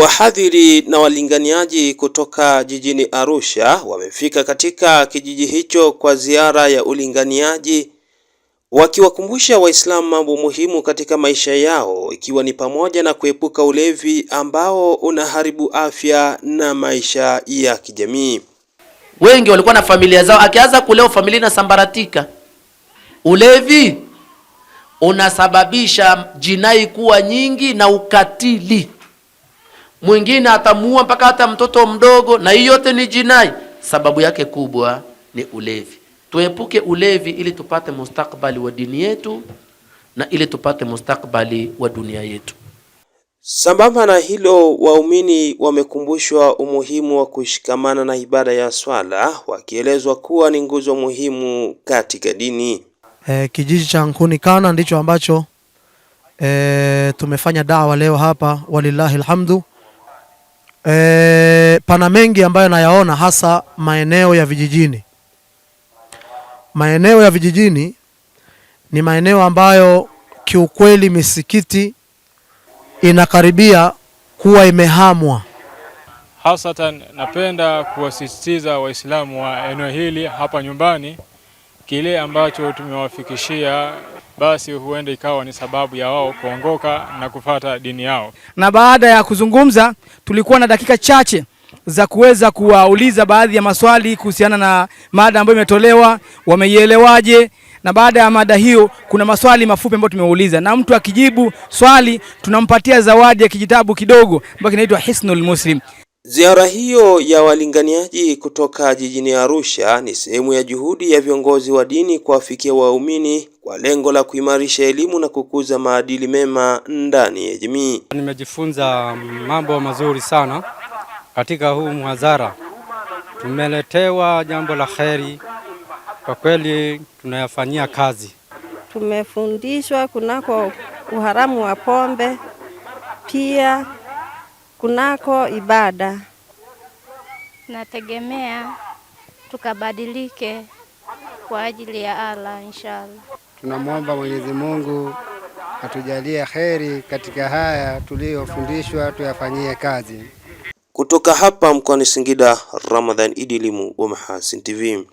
Wahadhiri na walinganiaji kutoka jijini Arusha wamefika katika kijiji hicho kwa ziara ya ulinganiaji, wakiwakumbusha Waislamu mambo muhimu katika maisha yao, ikiwa ni pamoja na kuepuka ulevi ambao unaharibu afya na maisha ya kijamii. Wengi walikuwa na familia zao, akianza kuleo familia inasambaratika. Ulevi unasababisha jinai kuwa nyingi na ukatili. Mwingine atamuua mpaka hata mtoto mdogo, na hiyo yote ni jinai. Sababu yake kubwa ni ulevi. Tuepuke ulevi ili tupate mustakbali wa dini yetu na ili tupate mustakbali wa dunia yetu. Sambamba na hilo, waumini wamekumbushwa umuhimu wa kushikamana na ibada ya swala, wakielezwa kuwa ni nguzo muhimu katika dini. Kijiji cha Nkunikana ndicho ambacho tumefanya dawa leo hapa, walillahi alhamdu. Pana mengi ambayo nayaona, hasa maeneo ya vijijini. Maeneo ya vijijini ni maeneo ambayo kiukweli misikiti inakaribia kuwa imehamwa. Hasatan napenda kuwasisitiza Waislamu wa eneo hili hapa nyumbani, kile ambacho tumewafikishia basi huenda ikawa ni sababu ya wao kuongoka na kufuata dini yao. Na baada ya kuzungumza, tulikuwa na dakika chache za kuweza kuwauliza baadhi ya maswali kuhusiana na mada ambayo imetolewa, wameielewaje. Na baada ya mada hiyo kuna maswali mafupi ambayo tumeuliza, na mtu akijibu swali tunampatia zawadi ya kijitabu kidogo ambacho kinaitwa Hisnul Muslim. Ziara hiyo ya walinganiaji kutoka jijini Arusha ni sehemu ya juhudi ya viongozi wa dini kuwafikia waumini kwa lengo la kuimarisha elimu na kukuza maadili mema ndani ya jamii. Nimejifunza mambo mazuri sana katika huu muhadhara. Tumeletewa jambo la kheri, kwa kweli tunayafanyia kazi. Tumefundishwa kunako uharamu wa pombe, pia kunako ibada. Nategemea tukabadilike kwa ajili ya Allah inshallah. Tunamwomba Mwenyezi Mungu atujalie kheri katika haya tuliyofundishwa, tuyafanyie kazi. Kutoka hapa mkoani Singida, Ramadhan Idilimu wa Mahasin TV.